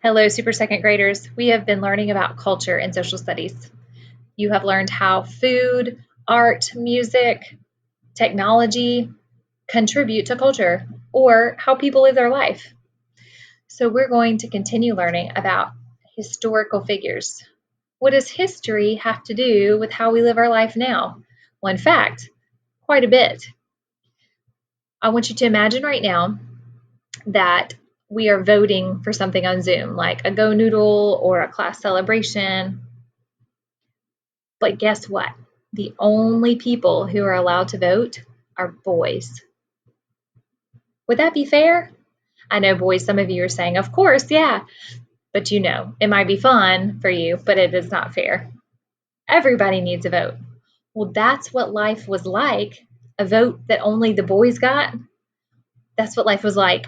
Hello, Super Second Graders. We have been learning about culture and social studies. You have learned how food, art, music, technology contribute to culture or how people live their life. So we're going to continue learning about historical figures. What does history have to do with how we live our life now? Well, in fact, quite a bit. I want you to imagine right now that we are voting for something on Zoom, like a Go Noodle or a class celebration. But guess what? The only people who are allowed to vote are boys. Would that be fair? I know, boys, some of you are saying, of course, yeah. But you know, it might be fun for you, but it is not fair. Everybody needs a vote. Well, that's what life was like, a vote that only the boys got. That's what life was like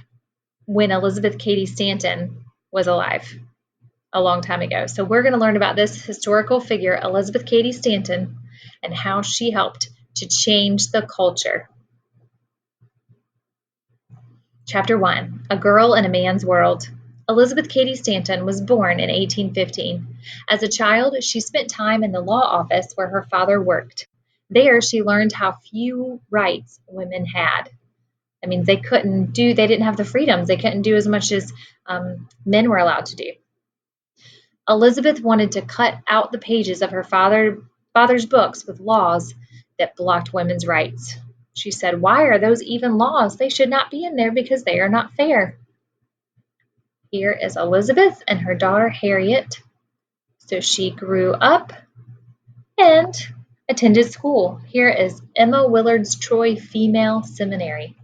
when Elizabeth Cady Stanton was alive a long time ago. So we're going to learn about this historical figure, Elizabeth Cady Stanton, and how she helped to change the culture. Chapter 1, A Girl in a Man's World. Elizabeth Cady Stanton was born in 1815. As a child, she spent time in the law office where her father worked. There, she learned how few rights women had. They didn't have the freedoms. They couldn't do as much as men were allowed to do. Elizabeth wanted to cut out the pages of her father's books with laws that blocked women's rights. She said, "Why are those even laws? They should not be in there because they are not fair." Here is Elizabeth and her daughter Harriet. So she grew up and attended school. Here is Emma Willard's Troy Female Seminary.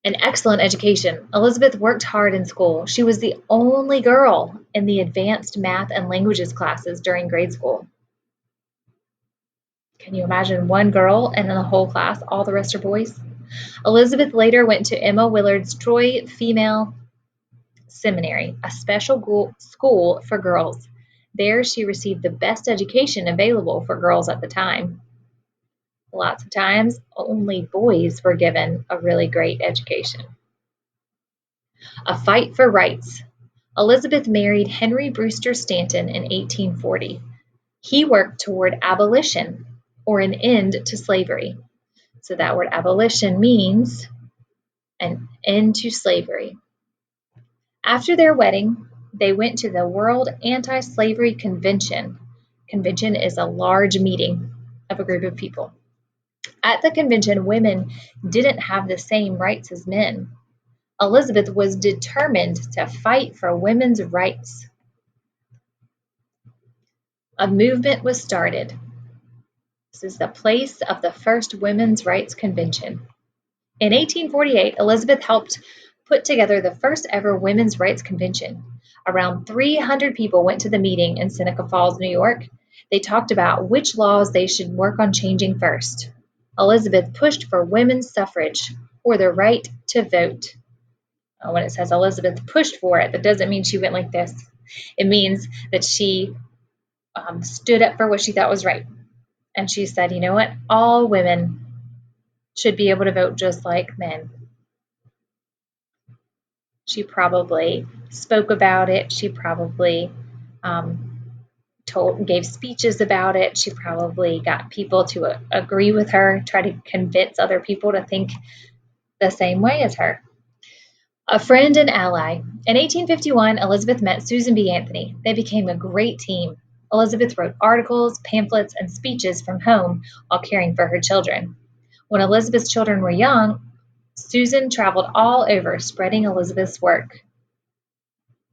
An excellent education. Elizabeth worked hard in school. She was the only girl in the advanced math and languages classes during grade school. Can you imagine one girl and in the whole class, all the rest are boys? Elizabeth later went to Emma Willard's Troy Female Seminary, a special school for girls. There she received the best education available for girls at the time. Lots of times, only boys were given a really great education. A fight for rights. Elizabeth married Henry Brewster Stanton in 1840. He worked toward abolition, or an end to slavery. So that word abolition means an end to slavery. After their wedding, they went to the World Anti-Slavery Convention. Convention is a large meeting of a group of people. At the convention, women didn't have the same rights as men. Elizabeth was determined to fight for women's rights. A movement was started. This is the place of the first Women's Rights Convention. In 1848, Elizabeth helped put together the first ever Women's Rights Convention. Around 300 people went to the meeting in Seneca Falls, New York. They talked about which laws they should work on changing first. Elizabeth pushed for women's suffrage, or the right to vote. When it says Elizabeth pushed for it, that doesn't mean she went like this. It means that she stood up for what she thought was right. And she said, you know what? All women should be able to vote just like men. She probably spoke about it. She probably gave speeches about it. She probably got people to agree with her, try to convince other people to think the same way as her. A friend and ally. In 1851, Elizabeth met Susan B. Anthony. They became a great team. Elizabeth wrote articles, pamphlets, and speeches from home while caring for her children. When Elizabeth's children were young, Susan traveled all over spreading Elizabeth's work.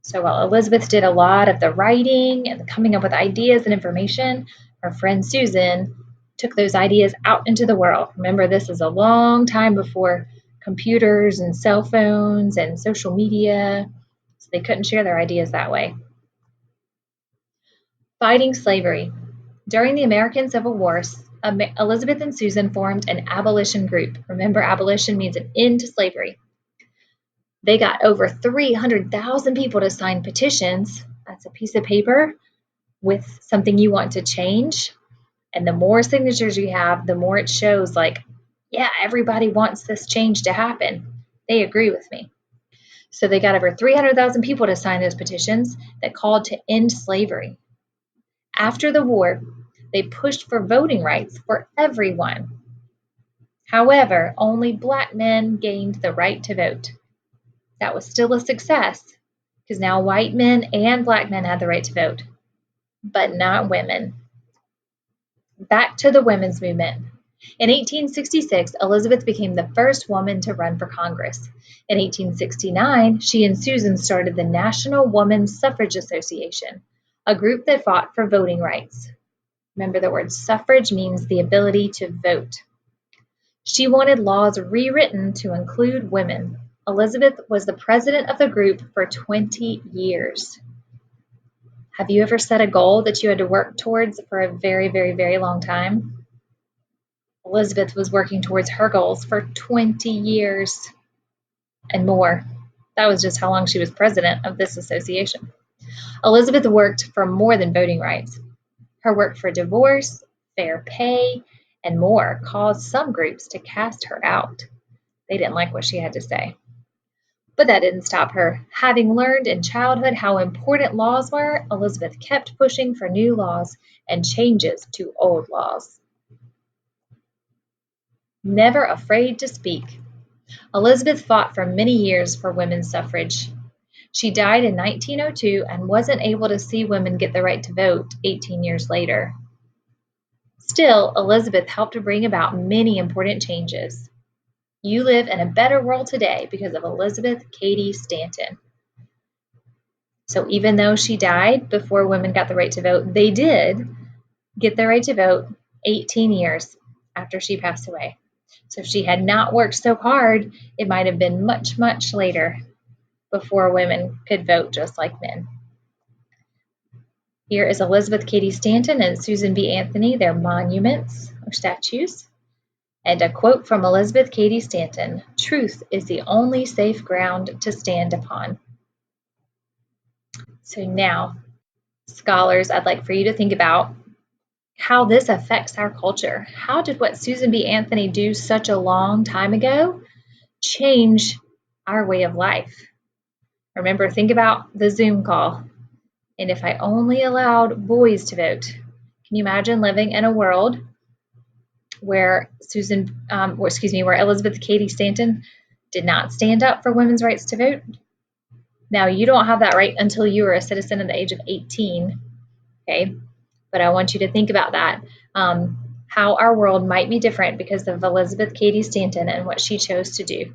So while Elizabeth did a lot of the writing and coming up with ideas and information, her friend Susan took those ideas out into the world. Remember, this is a long time before computers and cell phones and social media, so they couldn't share their ideas that way. Fighting slavery. During the American Civil War, Elizabeth and Susan formed an Abolition Group. Remember, abolition means an end to slavery. They got over 300,000 people to sign petitions. That's a piece of paper with something you want to change. And the more signatures you have, the more it shows like, yeah, everybody wants this change to happen. They agree with me. So they got over 300,000 people to sign those petitions that called to end slavery. After the war, they pushed for voting rights for everyone. However, only Black men gained the right to vote. That was still a success because now white men and Black men had the right to vote, but not women. Back to the women's movement. In 1866, Elizabeth became the first woman to run for Congress. In 1869, she and Susan started the National Woman's Suffrage Association, a group that fought for voting rights. Remember, the word suffrage means the ability to vote. She wanted laws rewritten to include women. Elizabeth was the president of the group for 20 years. Have you ever set a goal that you had to work towards for a very, very, very long time? Elizabeth was working towards her goals for 20 years and more. That was just how long she was president of this association. Elizabeth worked for more than voting rights. Her work for divorce, fair pay, and more caused some groups to cast her out. They didn't like what she had to say. But that didn't stop her. Having learned in childhood how important laws were, Elizabeth kept pushing for new laws and changes to old laws. Never afraid to speak. Elizabeth fought for many years for women's suffrage. She died in 1902 and wasn't able to see women get the right to vote 18 years later. Still, Elizabeth helped to bring about many important changes. You live in a better world today because of Elizabeth Cady Stanton. So even though she died before women got the right to vote, they did get the right to vote 18 years after she passed away. So if she had not worked so hard, it might have been much, much later before women could vote just like men. Here is Elizabeth Cady Stanton and Susan B. Anthony, their monuments or statues. And a quote from Elizabeth Cady Stanton: "Truth is the only safe ground to stand upon." So now, scholars, I'd like for you to think about how this affects our culture. How did what Susan B. Anthony do such a long time ago change our way of life? Remember, think about the Zoom call. And if I only allowed boys to vote, can you imagine living in a world where where Elizabeth Cady Stanton did not stand up for women's rights to vote? Now, you don't have that right until you are a citizen at the age of 18, okay? But I want you to think about that, how our world might be different because of Elizabeth Cady Stanton and what she chose to do.